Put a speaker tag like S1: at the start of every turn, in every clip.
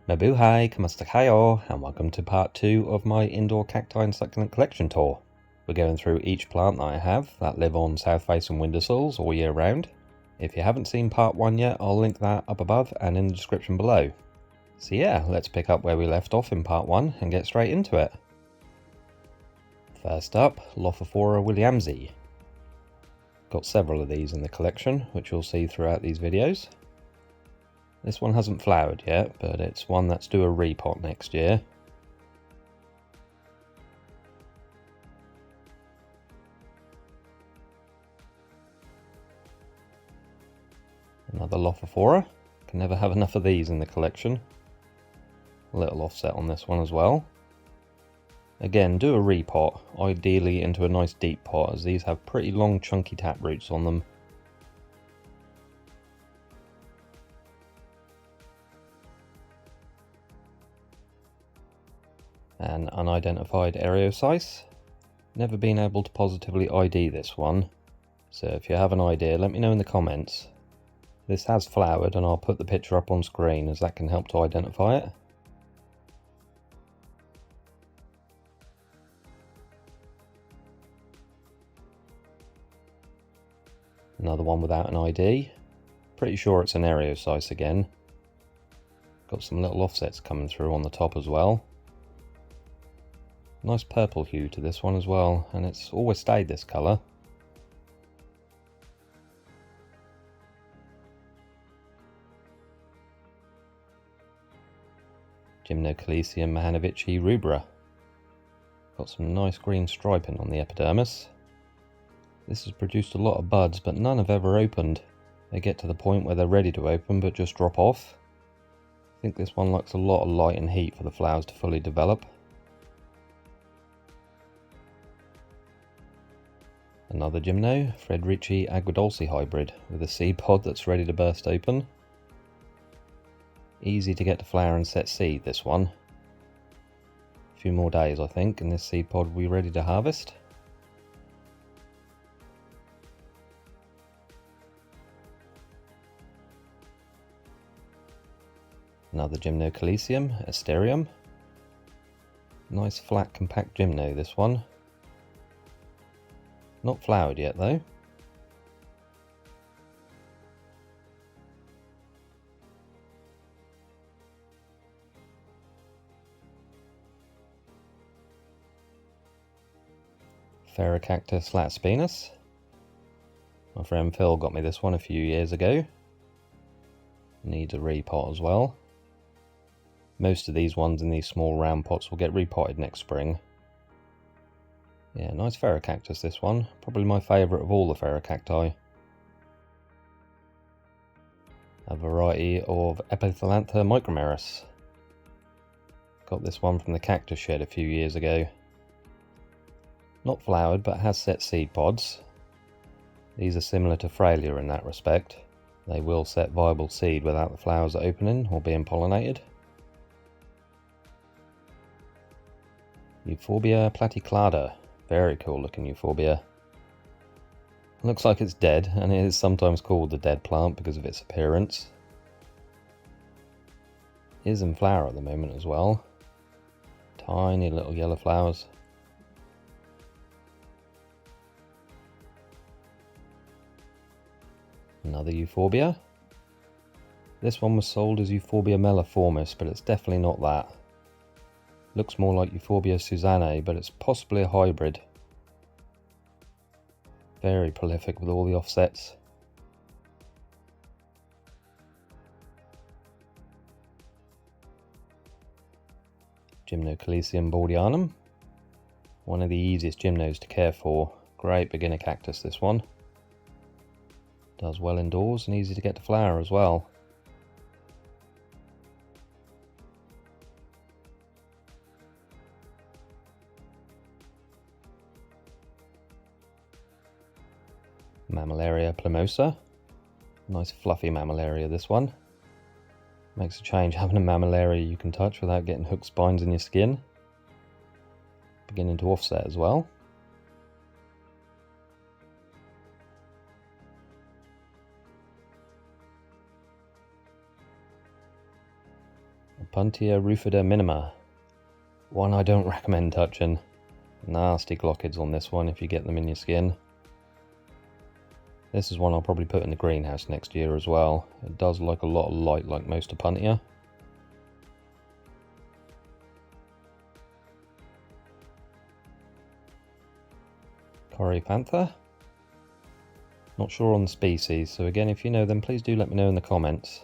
S1: Mabuhay, kamusta kayo, and welcome to part 2 of my indoor cacti and succulent collection tour. We're going through each plant that I have that live on south facing windowsills all year round. If you haven't seen part 1 yet, I'll link that up above and in the description below. So yeah, let's pick up where we left off in part 1 and get straight into it. First up, Lophophora williamsi. Got several of these in the collection, which you'll see throughout these videos. This one hasn't flowered yet, but it's one that's due a repot next year. Another Lophophora. Can never have enough of these in the collection. A little offset on this one as well. Again, do a repot, ideally into a nice deep pot, as these have pretty long chunky tap roots on them. An unidentified Areocyce. Never been able to positively ID this one, so if you have an idea, let me know in the comments. This has flowered and I'll put the picture up on screen as that can help to identify it. Another one without an ID. Pretty sure it's an Areocyce again. Got some little offsets coming through on the top as well. Nice purple hue to this one as well, and it's always stayed this colour. Gymnocalycium mahanovici rubra. Got some nice green striping on the epidermis. This has produced a lot of buds, but none have ever opened. They get to the point where they're ready to open but just drop off. I think this one likes a lot of light and heat for the flowers to fully develop. Another Gymno, Frederici aguadulce hybrid, with a seed pod that's ready to burst open. Easy to get to flower and set seed, this one. A few more days I think and this seed pod will be ready to harvest. Another Gymnocalycium, Asterium. Nice flat compact Gymno this one. Not flowered yet though. Cactus latspinus. My friend Phil got me this one a few years ago. Needs a repot as well. Most of these ones in these small round pots will get repotted next spring. Yeah, nice Cactus this one. Probably my favourite of all the Ferrocacti. A variety of Epithelantha micromeris. Got this one from the cactus shed a few years ago. Not flowered, but has set seed pods. These are similar to Frailea in that respect. They will set viable seed without the flowers opening or being pollinated. Euphorbia platyclada. Very cool looking Euphorbia. Looks like it's dead, and it is sometimes called the dead plant because of its appearance. It is in flower at the moment as well. Tiny little yellow flowers. Another Euphorbia. This one was sold as Euphorbia melliformis, but it's definitely not that. Looks more like Euphorbia Susannae, but it's possibly a hybrid. Very prolific with all the offsets. Gymnocalycium baldianum. One of the easiest gymnos to care for. Great beginner cactus this one. Does well indoors and easy to get to flower as well. Mammillaria plumosa. Nice fluffy mammillaria this one. Makes a change having a mammillaria you can touch without getting hooked spines in your skin. Beginning to offset as well. Puntia rufida minima. One I don't recommend touching. Nasty glockids on this one if you get them in your skin. This is one I'll probably put in the greenhouse next year as well. It does like a lot of light like most of Puntia. Coryphantha. Not sure on the species, so again, if you know them, please do let me know in the comments.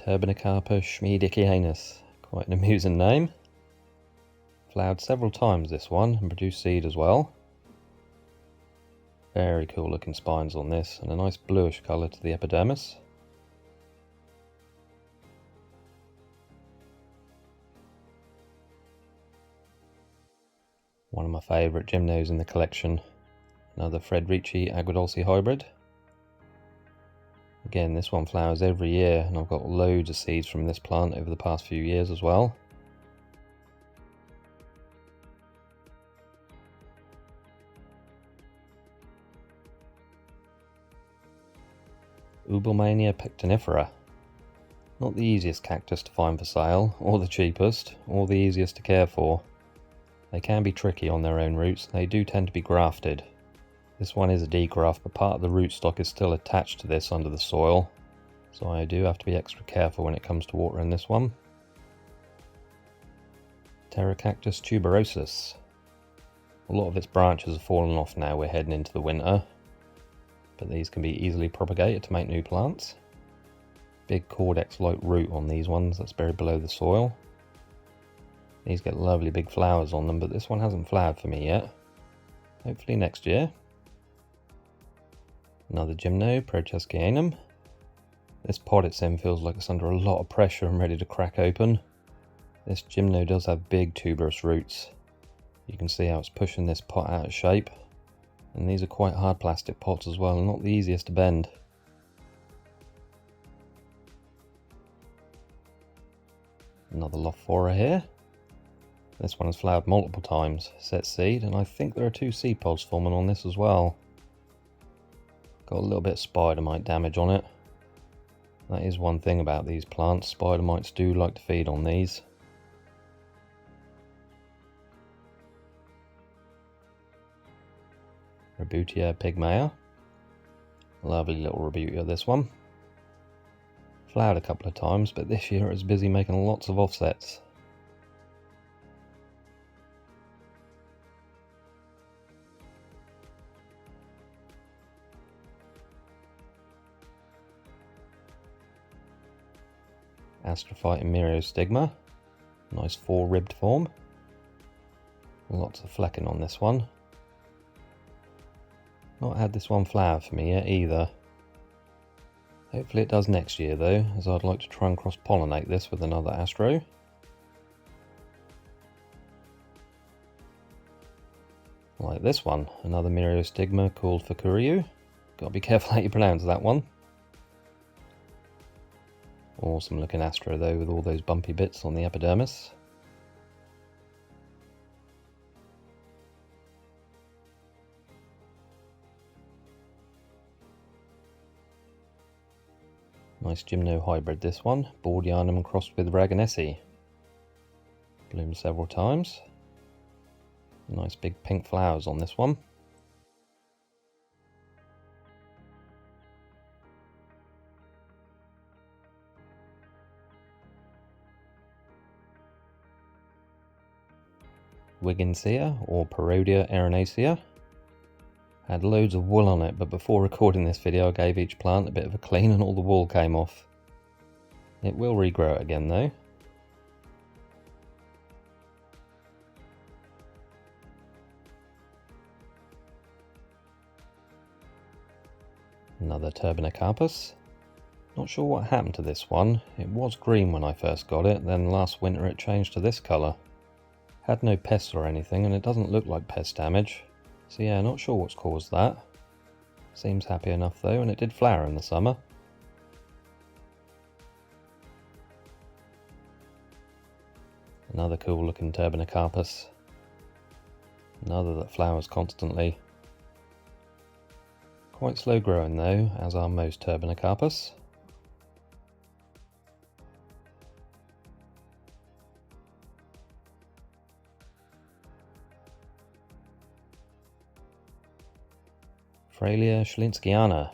S1: Turbinicarpa schmiedickianus. Quite an amusing name. Flowered several times this one and produced seed as well. Very cool looking spines on this and a nice bluish colour to the epidermis. One of my favourite gymnos in the collection. Another Frederici Agudolci hybrid. Again, this one flowers every year and I've got loads of seeds from this plant over the past few years as well. Ubelmania pectinifera. Not the easiest cactus to find for sale, or the cheapest, or the easiest to care for. They can be tricky on their own roots, they do tend to be grafted. This one is a degraft, but part of the rootstock is still attached to this under the soil, so I do have to be extra careful when it comes to watering this one. Pterocactus tuberosus. A lot of its branches have fallen off now we're heading into the winter, but these can be easily propagated to make new plants. Big cordex-like root on these ones that's buried below the soil. These get lovely big flowers on them, but this one hasn't flowered for me yet. Hopefully next year. Another gymno, Prochescianum. This pod it's in feels like it's under a lot of pressure and ready to crack open. This gymno does have big tuberous roots. You can see how it's pushing this pot out of shape. And these are quite hard plastic pots as well, and not the easiest to bend. Another Lophora here. This one has flowered multiple times, set seed, and I think there are 2 seed pods forming on this as well. Got a little bit of spider mite damage on it. That is one thing about these plants, spider mites do like to feed on these. Rebutia pygmaea. Lovely little Rebutia this one. Flowered a couple of times, but this year it was busy making lots of offsets. Astrophyte and Myriostigma. Nice 4-ribbed form. Lots of flecking on this one. Not had this one flower for me yet either. Hopefully it does next year though, as I'd like to try and cross-pollinate this with another Astro. Like this one, another Myriostigma called Fukuryu. Gotta be careful how you pronounce that one. Awesome looking Astro though, with all those bumpy bits on the epidermis. Nice gymno hybrid this one, Bordianum crossed with Raganessi. Bloomed several times. Nice big pink flowers on this one. Wigginsia or Parodia arenacea. Had loads of wool on it, but before recording this video I gave each plant a bit of a clean and all the wool came off. It will regrow it again though. Another Turbinicarpus. Not sure what happened to this one. It was green when I first got it, then last winter it changed to this colour. Had no pests or anything, and it doesn't look like pest damage. So yeah, not sure what's caused that. Seems happy enough though, and it did flower in the summer. Another cool looking turbinacarpus. Another that flowers constantly. Quite slow growing though, as are most turbinacarpus. Frailea schlinskiana.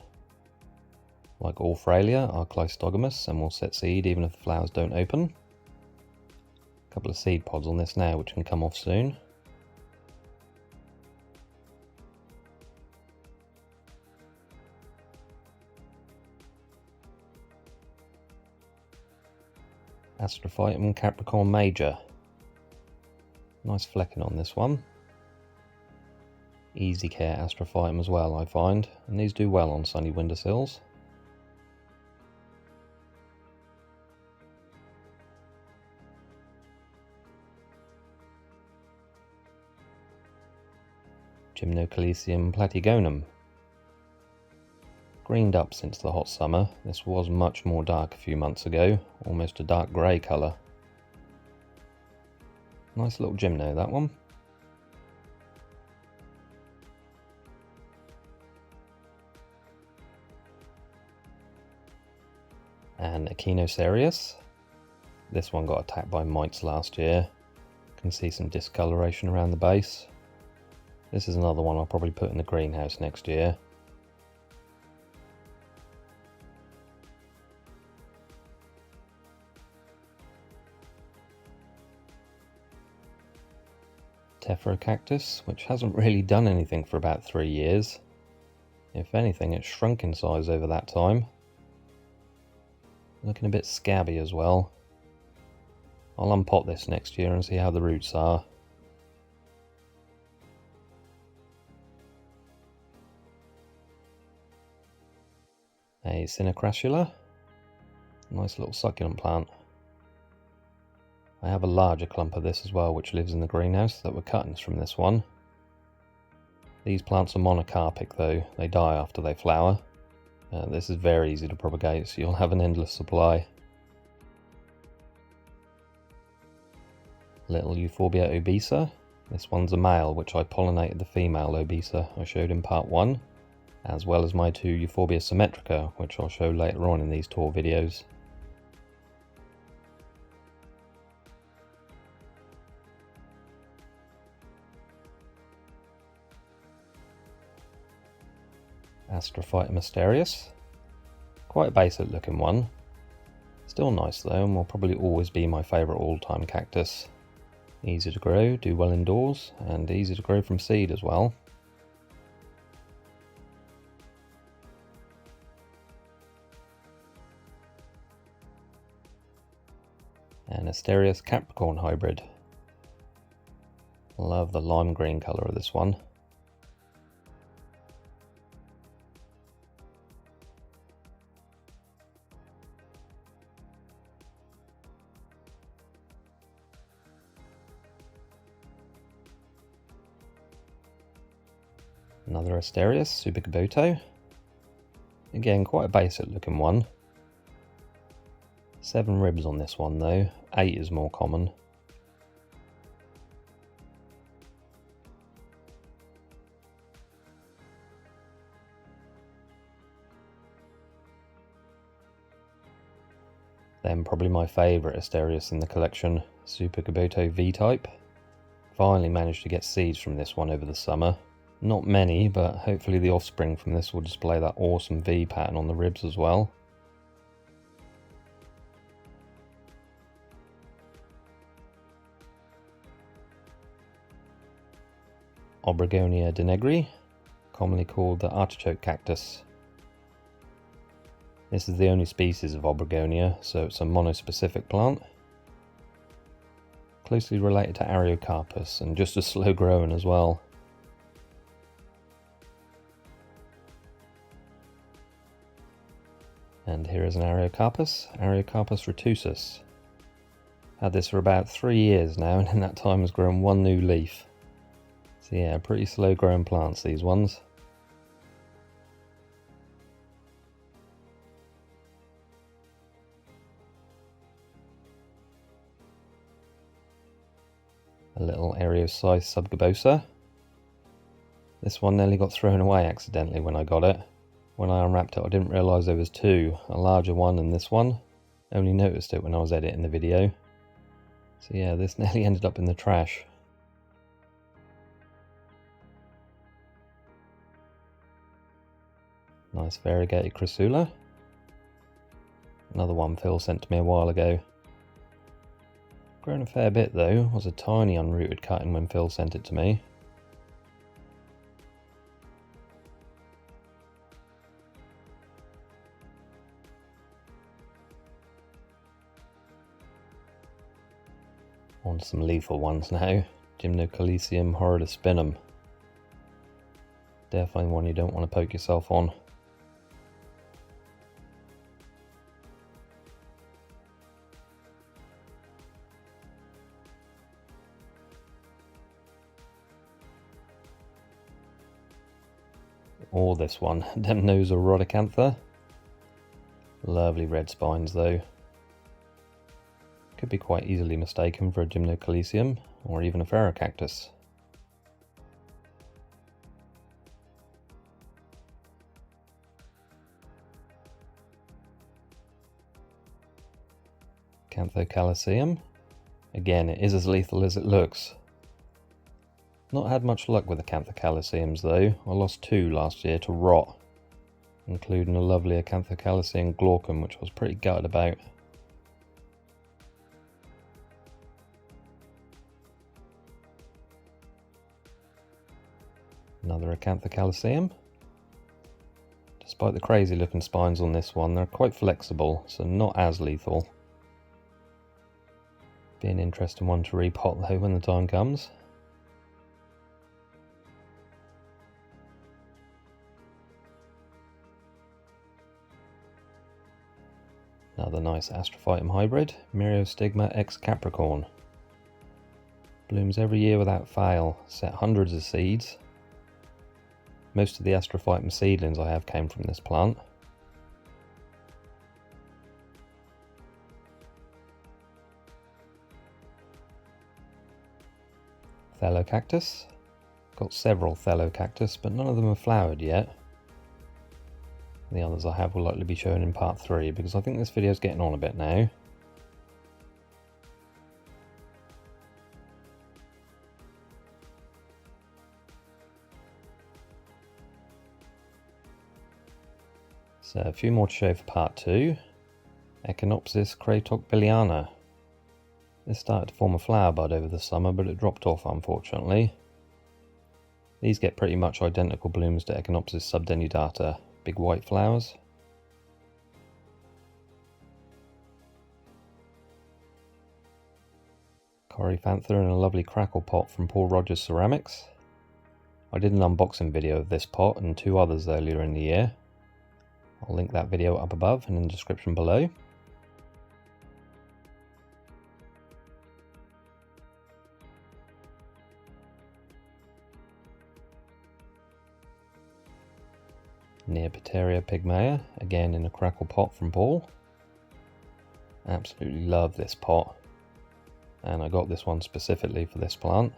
S1: Like all Frailea, are cleistogamous and will set seed even if the flowers don't open. A couple of seed pods on this now which can come off soon. Astrophytum Capricorn Major. Nice flecking on this one. Easy care Astrophytum as well, I find, and these do well on sunny windowsills. Gymnocalycium platygonum. Greened up since the hot summer. This was much more dark a few months ago, almost a dark grey colour. Nice little gymno, that one. And Echinocerius. This one got attacked by mites last year. Can see some discoloration around the base. This is another one I'll probably put in the greenhouse next year. Tephro-cactus, which hasn't really done anything for about 3 years. If anything, it's shrunk in size over that time. Looking a bit scabby as well. I'll unpot this next year and see how the roots are. A Cinecrasula. Nice little succulent plant. I have a larger clump of this as well which lives in the greenhouse that were cuttings from this one. These plants are monocarpic though, they die after they flower. This is very easy to propagate, so you'll have an endless supply. Little Euphorbia obesa. This one's a male, which I pollinated the female obesa I showed in part 1, as well as my 2 Euphorbia symmetrica, which I'll show later on in these tour videos. Astrophytum asterius. Quite a basic looking one. Still nice though, and will probably always be my favourite all-time cactus. Easy to grow, do well indoors, and easy to grow from seed as well. An Asterius Capricorn hybrid. Love the lime green colour of this one. Another Asterius Subicaboto. Again, quite a basic looking one. 7 ribs on this one though, 8 is more common. Then probably my favourite Asterius in the collection, Subicaboto V-type. Finally managed to get seeds from this one over the summer. Not many, but hopefully the offspring from this will display that awesome V pattern on the ribs as well. Obregonia denegri, commonly called the artichoke cactus. This is the only species of Obregonia, so it's a monospecific plant. Closely related to Ariocarpus and just as slow growing as well. And here is an Ariocarpus, Ariocarpus retusus. Had this for about 3 years now, and in that time has grown 1 new leaf. So yeah, pretty slow growing plants, these ones. A little area-sized subgibosa. This one nearly got thrown away accidentally when I got it. When I unwrapped it I didn't realise there was two, a larger one and this one. Only noticed it when I was editing the video. So yeah, this nearly ended up in the trash. Nice variegated crassula. Another one Phil sent to me a while ago. Grown a fair bit though, was a tiny unrooted cutting when Phil sent it to me. On to some lethal ones now. Gymnocalycium horridispinum. Definitely one you don't want to poke yourself on. Or this one, Demnosa rhodocantha. Lovely red spines though. Could be quite easily mistaken for a Gymnocalycium or even a ferrocactus. Canthocalliceum. Again, it is as lethal as it looks. Not had much luck with the Canthocalliceums though. I lost two last year to rot, including a lovely Canthocalliceum glaucum, which I was pretty gutted about. Another Canthocalliceum. Despite the crazy looking spines on this one, they're quite flexible, so not as lethal. Be an interesting one to repot though when the time comes. Another nice Astrophytum hybrid, Myriostigma X Capricorn. Blooms every year without fail, set hundreds of seeds. Most of the Astrophytum seedlings I have came from this plant. Thelocactus. Got several Thelocactus, but none of them have flowered yet. The others I have will likely be shown in part 3, because I think this video is getting on a bit now. So a few more to show for part 2. Echinopsis cratocbiliana. This started to form a flower bud over the summer, but it dropped off unfortunately. These get pretty much identical blooms to Echinopsis subdenudata, big white flowers. Coryphantha in a lovely crackle pot from Paul Rogers Ceramics. I did an unboxing video of this pot and two others earlier in the year. I'll link that video up above and in the description below. Neopateria pygmaea, again in a crackle pot from Paul. Absolutely love this pot, and I got this one specifically for this plant.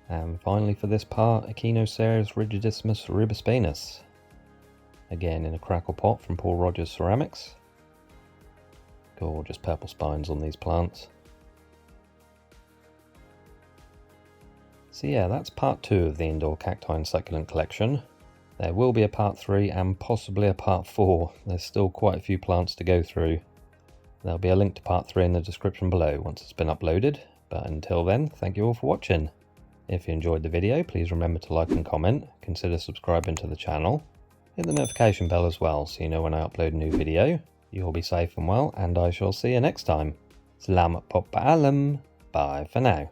S1: And finally for this part, Echinocereus rigidissimus rubispinus, again in a crackle pot from Paul Rogers Ceramics. Gorgeous purple spines on these plants. So yeah, that's part 2 of the indoor cacti and succulent collection. There will be a part 3 and possibly a part 4. There's still quite a few plants to go through. There'll be a link to part 3 in the description below once it's been uploaded. But until then, thank you all for watching. If you enjoyed the video, please remember to like and comment. Consider subscribing to the channel. Hit the notification bell as well so you know when I upload a new video. You all be safe and well, and I shall see you next time. Selamat pop paalam. Bye for now.